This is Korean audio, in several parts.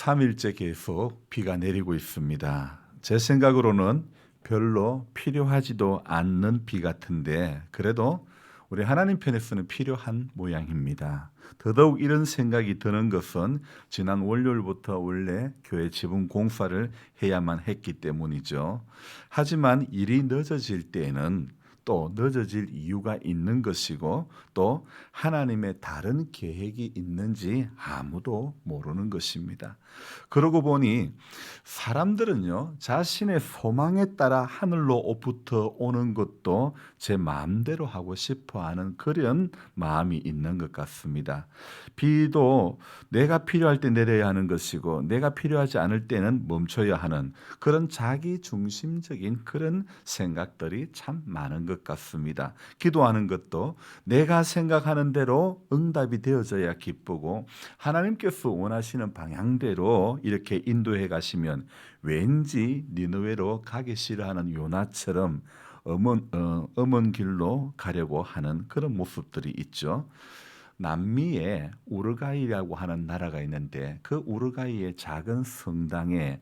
3일째 계속 비가 내리고 있습니다. 제 생각으로는 별로 필요하지도 않는 비 같은데 그래도 우리 하나님 편에서는 필요한 모양입니다. 더더욱 이런 생각이 드는 것은 지난 월요일부터 원래 교회 지붕 공사를 해야만 했기 때문이죠. 하지만 일이 늦어질 때에는 또 늦어질 이유가 있는 것이고 또 하나님의 다른 계획이 있는지 아무도 모르는 것입니다. 그러고 보니 사람들은요, 자신의 소망에 따라 하늘로부터 오는 것도 제 마음대로 하고 싶어 하는 그런 마음이 있는 것 같습니다. 비도 내가 필요할 때 내려야 하는 것이고 내가 필요하지 않을 때는 멈춰야 하는 그런 자기 중심적인 그런 생각들이 참 많은 것 같습니다. 기도하는 것도 내가 생각하는 대로 응답이 되어져야 기쁘고 하나님께서 원하시는 방향대로 이렇게 인도해 가시면 왠지 니느웨로 가기 싫어하는 요나처럼 엄한 길로 가려고 하는 그런 모습들이 있죠. 남미에 우루과이라고 하는 나라가 있는데 그 우루과이의 작은 성당에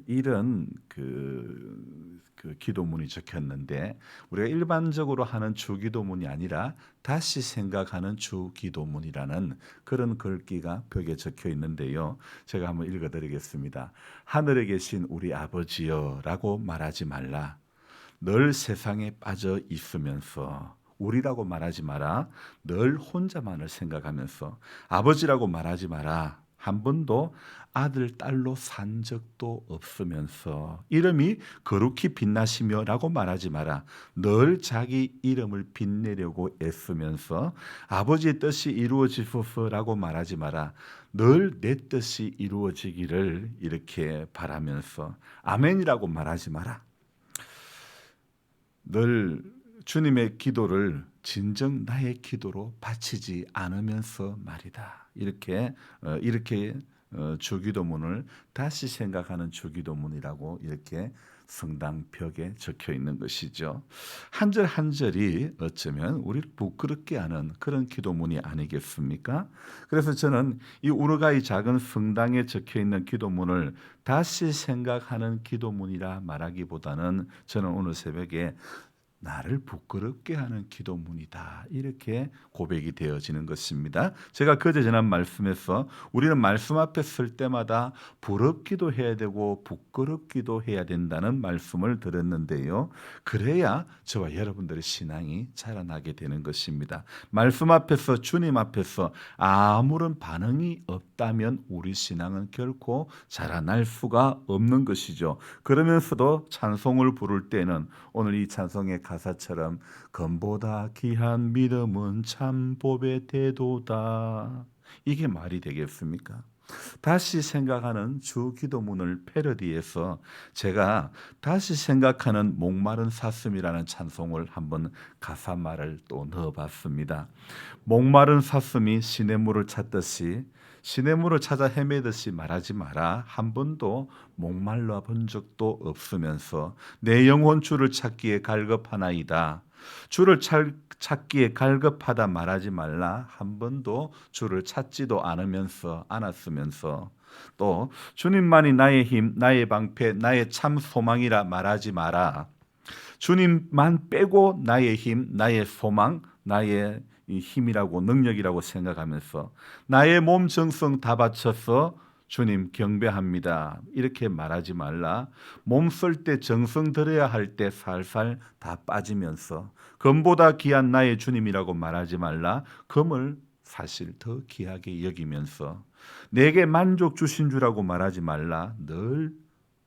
이런 그 기도문이 적혔는데 우리가 일반적으로 하는 주기도문이 아니라 다시 생각하는 주기도문이라는 그런 글귀가 벽에 적혀 있는데요. 제가 한번 읽어드리겠습니다. 하늘에 계신 우리 아버지여 라고 말하지 말라. 늘 세상에 빠져 있으면서 우리라고 말하지 마라. 늘 혼자만을 생각하면서 아버지라고 말하지 마라. 한 번도 아들, 딸로 산 적도 없으면서 이름이 거룩히 빛나시며 라고 말하지 마라. 늘 자기 이름을 빛내려고 애쓰면서 아버지의 뜻이 이루어지소서 라고 말하지 마라. 늘 내 뜻이 이루어지기를 이렇게 바라면서 아멘이라고 말하지 마라. 늘 주님의 기도를 진정 나의 기도로 바치지 않으면서 말이다. 이렇게 주기도문을 다시 생각하는 주기도문이라고 이렇게 성당 벽에 적혀 있는 것이죠. 한 절 한 절이 어쩌면 우리를 부끄럽게 하는 그런 기도문이 아니겠습니까? 그래서 저는 이 우루과이 작은 성당에 적혀 있는 기도문을 다시 생각하는 기도문이라 말하기보다는 저는 오늘 새벽에 나를 부끄럽게 하는 기도문이다. 이렇게 고백이 되어지는 것입니다. 제가 그제 전한 말씀에서 우리는 말씀 앞에 설 때마다 부럽기도 해야 되고 부끄럽기도 해야 된다는 말씀을 들었는데요. 그래야 저와 여러분들의 신앙이 자라나게 되는 것입니다. 말씀 앞에서 주님 앞에서 아무런 반응이 없다면 우리 신앙은 결코 자라날 수가 없는 것이죠. 그러면서도 찬송을 부를 때는 오늘 이 찬송의 가사처럼 금보다 귀한 믿음은 참 복의 태도다. 이게 말이 되겠습니까? 다시 생각하는 주 기도문을 패러디해서 제가 다시 생각하는 목마른 사슴이라는 찬송을 한번 가사말을 또 넣어봤습니다. 목마른 사슴이 시냇물을 찾듯이 시냇물을 찾아 헤매듯이 말하지 마라. 한 번도 목말라 본 적도 없으면서 내 영혼 주를 찾기에 갈급하나이다. 주를 찾기에 갈급하다 말하지 말라. 한 번도 주를 찾지도 않았으면서 또 주님만이 나의 힘, 나의 방패, 나의 참 소망이라 말하지 마라. 주님만 빼고 나의 힘, 나의 소망, 나의 이 힘이라고 능력이라고 생각하면서 나의 몸 정성 다 바쳐서 주님 경배합니다. 이렇게 말하지 말라. 몸 쓸 때 정성 들여야 할 때 살살 다 빠지면서 금보다 귀한 나의 주님이라고 말하지 말라. 금을 사실 더 귀하게 여기면서 내게 만족 주신 주라고 말하지 말라. 늘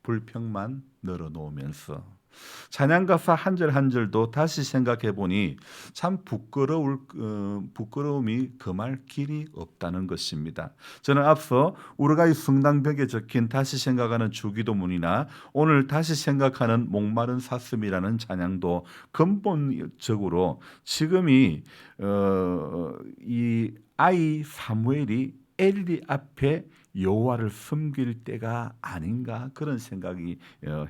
불평만 늘어놓으면서 찬양 가사 한 절 한 절도 다시 생각해 보니 참 부끄러움이 금할 길이 없다는 것입니다. 저는 앞서 우루과이 성당벽에 적힌 다시 생각하는 주기도문이나 오늘 다시 생각하는 목마른 사슴이라는 찬양도 근본적으로 지금이 이 아이 사무엘이 엘리 앞에 여호와를 섬길 때가 아닌가 그런 생각이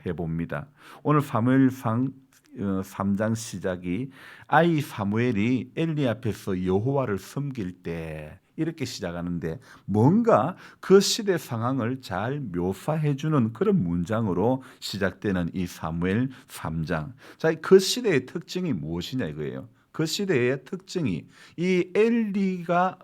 해봅니다. 오늘 사무엘상 3장 시작이 아이 사무엘이 엘리 앞에서 여호와를 섬길 때 이렇게 시작하는데 뭔가 그 시대 상황을 잘 묘사해 주는 그런 문장으로 시작되는 이 사무엘 3장. 자, 그 시대의 특징이 무엇이냐 이거예요. 그 시대의 특징이 이 엘리가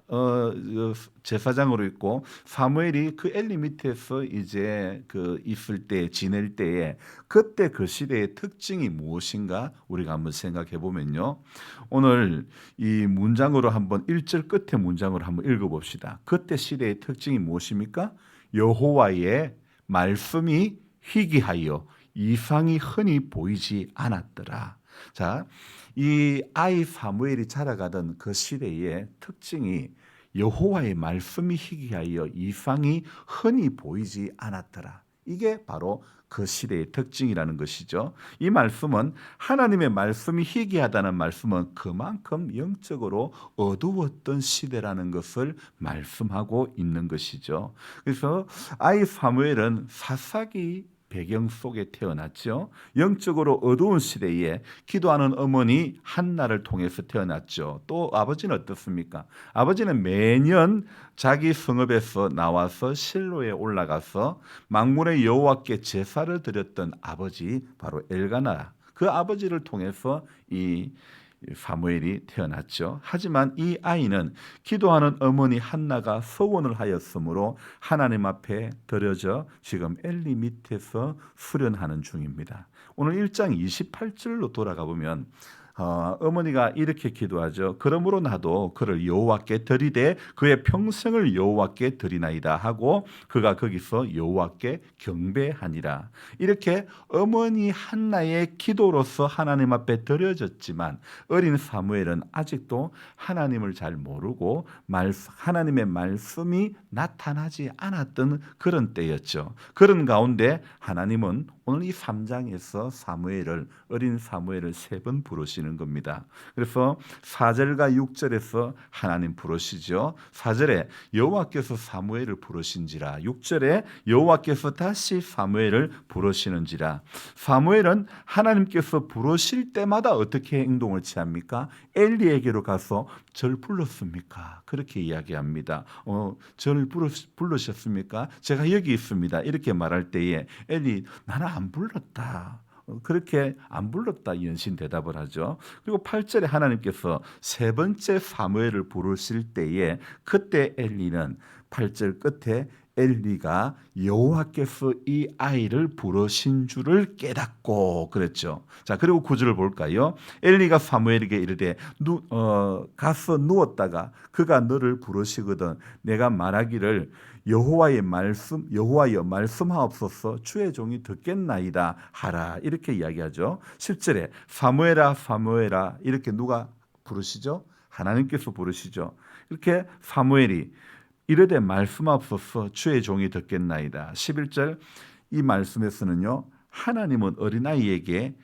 제사장으로 있고 사무엘이 그 엘리 밑에서 이제 그 있을 때 지낼 때에 그때 그 시대의 특징이 무엇인가 우리가 한번 생각해 보면요. 오늘 이 문장으로 한번 1절 끝에 문장으로 한번 읽어 봅시다. 그때 시대의 특징이 무엇입니까? 여호와의 말씀이 희귀하여 이상이 흔히 보이지 않았더라. 자, 이 아이 사무엘이 자라가던 그 시대의 특징이 여호와의 말씀이 희귀하여 이상이 흔히 보이지 않았더라. 이게 바로 그 시대의 특징이라는 것이죠. 이 말씀은 하나님의 말씀이 희귀하다는 말씀은 그만큼 영적으로 어두웠던 시대라는 것을 말씀하고 있는 것이죠. 그래서 아이 사무엘은 사사기 배경 속에 태어났죠. 영적으로 어두운 시대에 기도하는 어머니 한나를 통해서 태어났죠. 또 아버지는 어떻습니까? 아버지는 매년 자기 성읍에서 나와서 실로에 올라가서 만군의 여호와께 제사를 드렸던 아버지 바로 엘가나. 그 아버지를 통해서 이 사무엘이 태어났죠. 하지만 이 아이는 기도하는 어머니 한나가 서원을 하였으므로 하나님 앞에 드려져 지금 엘리 밑에서 수련하는 중입니다. 오늘 1장 28절로 돌아가 보면 어머니가 이렇게 기도하죠. 그러므로 나도 그를 여호와께 드리되 그의 평생을 여호와께 드리나이다 하고 그가 거기서 여호와께 경배하니라. 이렇게 어머니 한나의 기도로서 하나님 앞에 드려졌지만 어린 사무엘은 아직도 하나님을 잘 모르고 하나님의 말씀이 나타나지 않았던 그런 때였죠. 그런 가운데 하나님은 오늘 이 3장에서 어린 사무엘을 3번 부르시는 겁니다. 그래서 4절과 6절에서 하나님 부르시죠. 4절에 여호와께서 사무엘을 부르신지라, 6절에 여호와께서 다시 사무엘을 부르시는지라. 사무엘은 하나님께서 부르실 때마다 어떻게 행동을 취합니까? 엘리에게로 가서 절 불렀습니까? 그렇게 이야기합니다. 저를 부르셨습니까? 제가 여기 있습니다. 이렇게 말할 때에 엘리 나는 안 불렀다. 그렇게 안 불렀다 연신 대답을 하죠. 그리고 8절에 하나님께서 3번째 사무엘을 부르실 때에 그때 엘리는 8절 끝에 엘리가 여호와께서 이 아이를 부르신 줄을 깨닫고 그랬죠. 자, 그리고 9절을 볼까요? 엘리가 사무엘에게 이르되 가서 누웠다가 그가 너를 부르시거든 내가 말하기를 여호와여 말씀하옵소서 주의 종이 듣겠나이다 하라. 이렇게 이야기하죠. 10절에 사무엘아 이렇게 누가 부르시죠? 하나님께서 부르시죠. 이렇게 사무엘이 이르되 말씀하옵소서 주의 종이 듣겠나이다. 11절 이 말씀에서는요. 하나님은 어린아이에게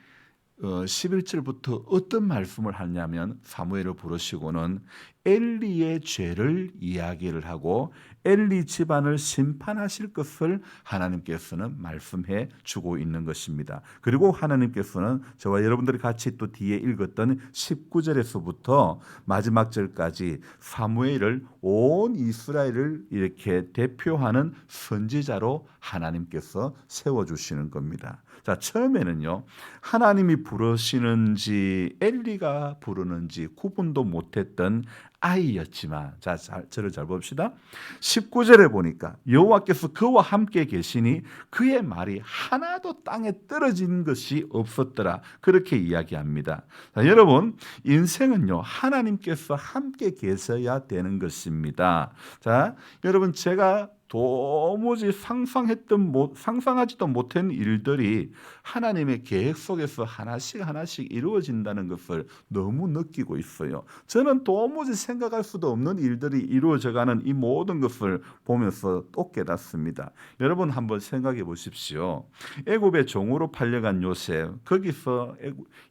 11절부터 어떤 말씀을 하냐면 사무엘을 부르시고는 엘리의 죄를 이야기를 하고 엘리 집안을 심판하실 것을 하나님께서는 말씀해 주고 있는 것입니다. 그리고 하나님께서는 저와 여러분들이 같이 또 뒤에 읽었던 19절에서부터 마지막 절까지 사무엘을 온 이스라엘을 이렇게 대표하는 선지자로 하나님께서 세워주시는 겁니다. 자, 처음에는요, 하나님이 부르시는지 엘리가 부르는지 구분도 못했던 아이였지만, 자, 저를 잘 봅시다. 19절에 보니까 여호와께서 그와 함께 계시니 그의 말이 하나도 땅에 떨어진 것이 없었더라. 그렇게 이야기합니다. 자, 여러분, 인생은요, 하나님께서 함께 계셔야 되는 것입니다. 자, 여러분, 제가 도무지 상상하지도 못한 일들이 하나님의 계획 속에서 하나씩 이루어진다는 것을 너무 느끼고 있어요. 저는 도무지 생각할 수도 없는 일들이 이루어져가는 이 모든 것을 보면서 또 깨닫습니다. 여러분 한번 생각해 보십시오. 애굽의 종으로 팔려간 요셉, 거기서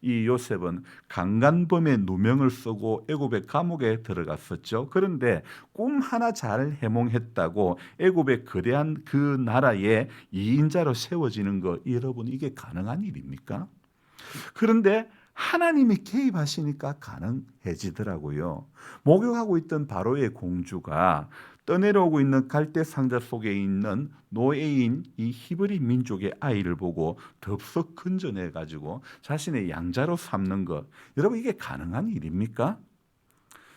이 요셉은 강간범의 누명을 쓰고 애굽의 감옥에 들어갔었죠. 그런데 꿈 하나 잘 해몽했다고 애굽의 거대한 그 나라의 2인자로 세워지는 거 여러분 이게 가능한 일입니까? 그런데 하나님이 개입하시니까 가능해지더라고요. 목욕하고 있던 바로의 공주가 떠내려오고 있는 갈대 상자 속에 있는 노예인 이 히브리 민족의 아이를 보고 덥석 건져내 가지고 자신의 양자로 삼는 것. 여러분 이게 가능한 일입니까?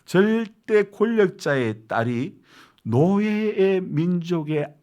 절대 권력자의 딸이 노예의 민족의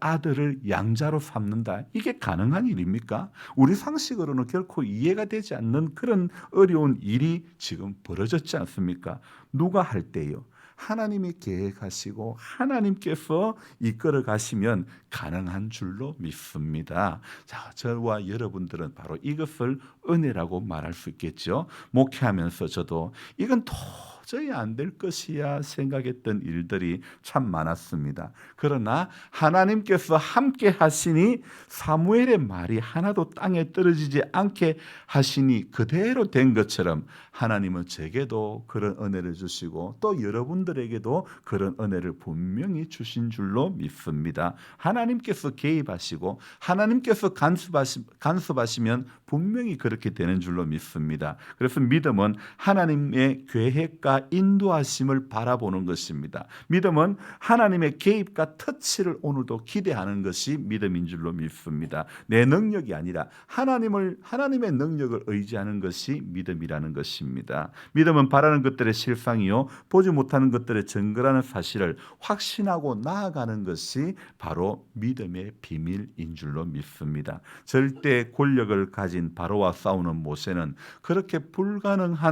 아들을 양자로 삼는다. 이게 가능한 일입니까? 우리 상식으로는 결코 이해가 되지 않는 그런 어려운 일이 지금 벌어졌지 않습니까? 누가 할 때요? 하나님이 계획하시고 하나님께서 이끌어 가시면 가능한 줄로 믿습니다. 자, 저와 여러분들은 바로 이것을 은혜라고 말할 수 있겠죠. 목회하면서 저도 이건 도저히 안 될 것이야 생각했던 일들이 참 많았습니다. 그러나 하나님께서 함께 하시니 사무엘의 말이 하나도 땅에 떨어지지 않게 하시니 그대로 된 것처럼 하나님은 제게도 그런 은혜를 주시고 또 여러분들에게도 그런 은혜를 분명히 주신 줄로 믿습니다. 하나님께서 개입하시고 하나님께서 간섭하시면 분명히 그렇게 되는 줄로 믿습니다. 그래서 믿음은 하나님의 계획과 인도하심을 바라보는 것입니다. 믿음은 하나님의 개입과 터치를 오늘도 기대하는 것이 믿음인 줄로 믿습니다. 내 능력이 아니라 하나님의 능력을 의지하는 것이 믿음이라는 것입니다. 믿음은 바라는 것들의 실상이요 보지 못하는 것들의 증거라는 사실을 확신하고 나아가는 것이 바로 믿음의 비밀인 줄로 믿습니다. 절대 권력을 가진 바로와 싸우는 모세는 그렇게 불가능을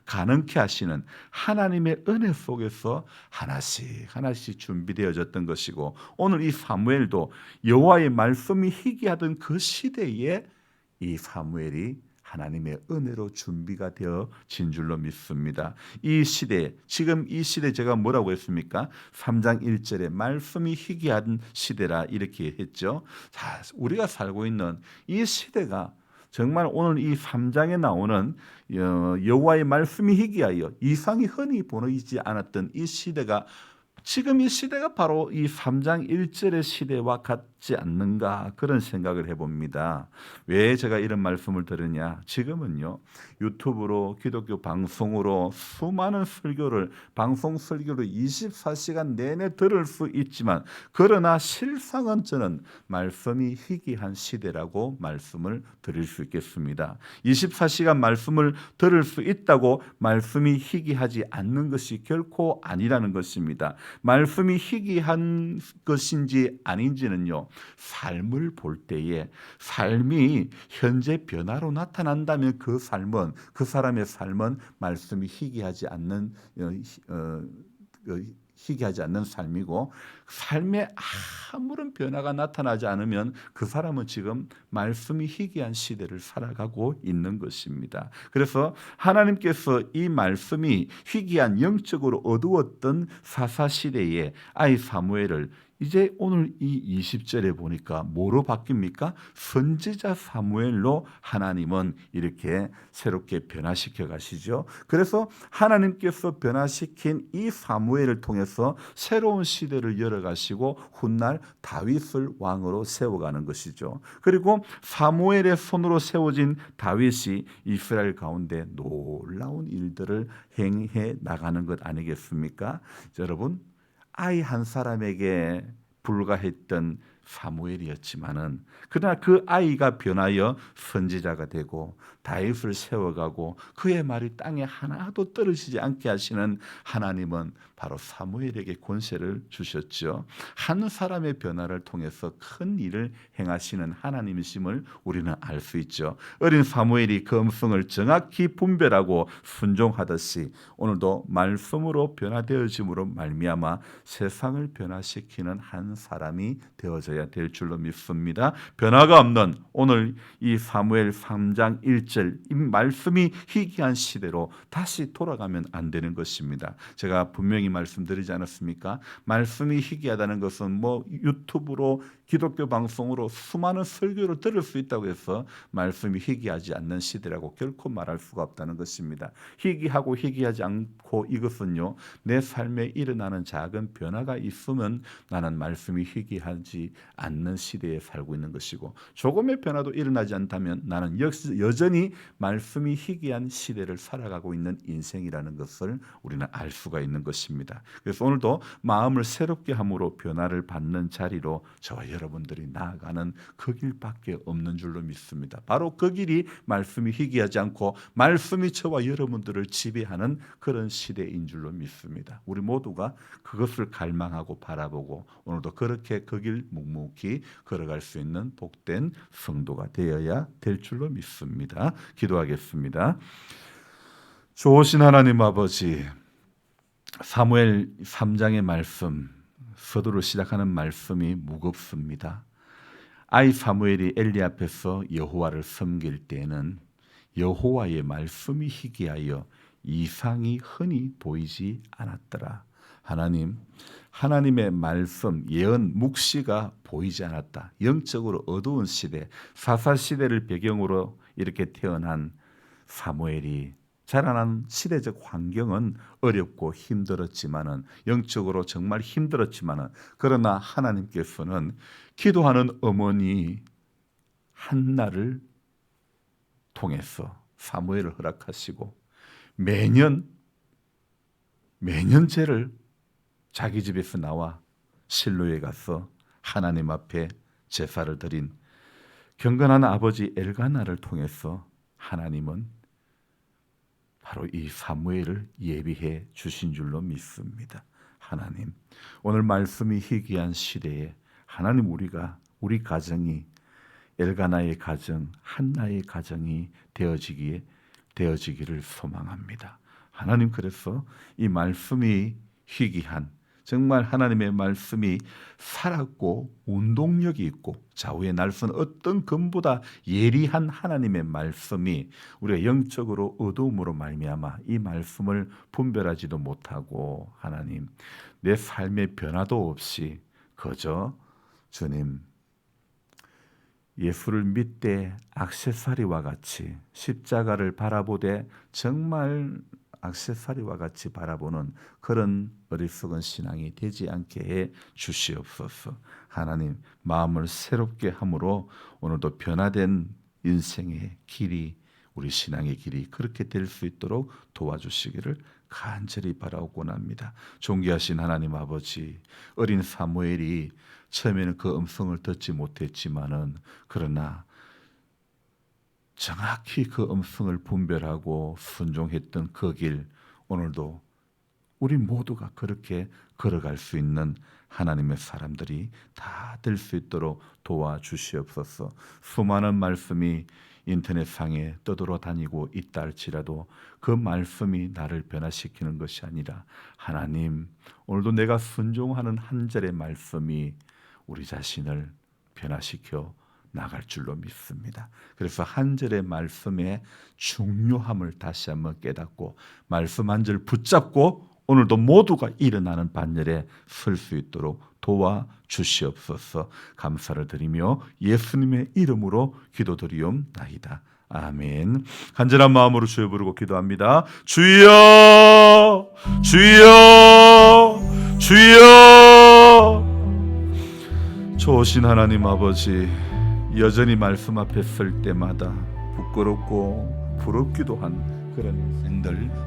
가능케 하시는 하나님의 은혜 속에서 하나씩 준비되어졌던 것이고 오늘 이 사무엘도 여호와의 말씀이 희귀하던 그 시대에 이 사무엘이 하나님의 은혜로 준비가 되어진 줄로 믿습니다. 이 시대, 지금 이 시대 제가 뭐라고 했습니까? 3장 1절에 말씀이 희귀한 시대라 이렇게 했죠. 자, 우리가 살고 있는 이 시대가 정말 오늘 이 3장에 나오는 여호와의 말씀이 희귀하여 이상이 흔히 보이지 않았던 이 시대가 지금 이 시대가 바로 이 3장 1절의 시대와 같지 않는가 그런 생각을 해봅니다. 왜 제가 이런 말씀을 드리냐? 지금은요 유튜브로 기독교 방송으로 수많은 방송 설교를 24시간 내내 들을 수 있지만 그러나 실상은 저는 말씀이 희귀한 시대라고 말씀을 드릴 수 있겠습니다. 24시간 말씀을 들을 수 있다고 말씀이 희귀하지 않는 것이 결코 아니라는 것입니다. 말씀이 희귀한 것인지 아닌지는요 삶을 볼 때에 삶이 현재 변화로 나타난다면 그 사람의 삶은 말씀이 희귀하지 않는 삶이고 삶에 아무런 변화가 나타나지 않으면 그 사람은 지금 말씀이 희귀한 시대를 살아가고 있는 것입니다. 그래서 하나님께서 이 말씀이 희귀한 영적으로 어두웠던 사사시대에 아이 사무엘을 이제 오늘 이 20절에 보니까 뭐로 바뀝니까? 선지자 사무엘로 하나님은 이렇게 새롭게 변화시켜 가시죠. 그래서 하나님께서 변화시킨 이 사무엘을 통해서 새로운 시대를 열어가시고 훗날 다윗을 왕으로 세워가는 것이죠. 그리고 사무엘의 손으로 세워진 다윗이 이스라엘 가운데 놀라운 일들을 행해 나가는 것 아니겠습니까? 여러분 아이 한 사람에게 불과했던 사무엘이었지만은 그러나 그 아이가 변하여 선지자가 되고 다윗을 세워가고 그의 말이 땅에 하나도 떨어지지 않게 하시는 하나님은 바로 사무엘에게 권세를 주셨죠. 한 사람의 변화를 통해서 큰 일을 행하시는 하나님이심을 우리는 알 수 있죠. 어린 사무엘이 그 음성을 정확히 분별하고 순종하듯이 오늘도 말씀으로 변화되어짐으로 말미암아 세상을 변화시키는 한 사람이 되어져야 될 줄로 믿습니다. 변화가 없는 오늘 이 사무엘 3장 1절 이 말씀이 희귀한 시대로 다시 돌아가면 안 되는 것입니다. 제가 분명히 말씀드리지 않았습니까? 말씀이 희귀하다는 것은 뭐 유튜브로 기독교 방송으로 수많은 설교를 들을 수 있다고 해서 말씀이 희귀하지 않는 시대라고 결코 말할 수가 없다는 것입니다. 희귀하고 희귀하지 않고 이것은요 내 삶에 일어나는 작은 변화가 있으면 나는 말씀이 희귀하지 않는 시대에 살고 있는 것이고, 조금의 변화도 일어나지 않다면 나는 여전히 말씀이 희귀한 시대를 살아가고 있는 인생이라는 것을 우리는 알 수가 있는 것입니다. 그래서 오늘도 마음을 새롭게 함으로 변화를 받는 자리로 저와 여러분들이 나아가는 그 길밖에 없는 줄로 믿습니다. 바로 그 길이 말씀이 희귀하지 않고 말씀이 저와 여러분들을 지배하는 그런 시대인 줄로 믿습니다. 우리 모두가 그것을 갈망하고 바라보고 오늘도 그렇게 그 길 묵묵히 걸어갈 수 있는 복된 성도가 되어야 될 줄로 믿습니다. 기도하겠습니다. 좋으신 하나님 아버지, 사무엘 3장의 말씀, 서두를 시작하는 말씀이 무겁습니다. 아이 사무엘이 엘리 앞에서 여호와를 섬길 때에는 여호와의 말씀이 희귀하여 이상이 흔히 보이지 않았더라. 하나님, 하나님의 말씀, 예언, 묵시가 보이지 않았다. 영적으로 어두운 시대, 사사시대를 배경으로 이렇게 태어난 사무엘이 자라난 시대적 환경은 어렵고 힘들었지만은, 영적으로 정말 힘들었지만은, 그러나 하나님께서는 기도하는 어머니 한나를 통해서 사무엘을 허락하시고 매년 제를 자기 집에서 나와 실로에 가서 하나님 앞에 제사를 드린 경건한 아버지 엘가나를 통해서 하나님은 바로 이 사무엘을 예비해 주신 줄로 믿습니다. 하나님, 오늘 말씀이 희귀한 시대에 하나님, 우리 가정이 엘가나의 가정, 한나의 가정이 되어지기를 소망합니다. 하나님, 그래서 이 말씀이 희귀한, 정말 하나님의 말씀이 살았고 운동력이 있고 좌우의 날선 어떤 검보다 예리한 하나님의 말씀이 우리가 영적으로 어두움으로 말미암아 이 말씀을 분별하지도 못하고 하나님, 내 삶의 변화도 없이 그저 주님 예수를 믿되 액세서리와 같이 십자가를 바라보되 정말 액세서리와 같이 바라보는 그런 어리석은 신앙이 되지 않게 해 주시옵소서. 하나님, 마음을 새롭게 함으로 오늘도 변화된 인생의 길이, 우리 신앙의 길이 그렇게 될 수 있도록 도와주시기를 간절히 바라고 원합니다. 존귀하신 하나님 아버지, 어린 사무엘이 처음에는 그 음성을 듣지 못했지만은 그러나 정확히 그 음성을 분별하고 순종했던 그 길, 오늘도 우리 모두가 그렇게 걸어갈 수 있는 하나님의 사람들이 다 될 수 있도록 도와주시옵소서. 수많은 말씀이 인터넷상에 떠돌아다니고 있다 할지라도 그 말씀이 나를 변화시키는 것이 아니라 하나님, 오늘도 내가 순종하는 한 절의 말씀이 우리 자신을 변화시켜 나갈 줄로 믿습니다. 그래서 한 절의 말씀의 중요함을 다시 한번 깨닫고 말씀 한 절 붙잡고 오늘도 모두가 일어나는 반열에 설 수 있도록 도와주시옵소서. 감사를 드리며 예수님의 이름으로 기도드리옵나이다. 아멘. 간절한 마음으로 주여 부르고 기도합니다. 주여, 주여, 주여. 좋으신 하나님 아버지, 여전히 말씀 앞에 설 때마다 부끄럽고 부럽기도 한 그런 인생들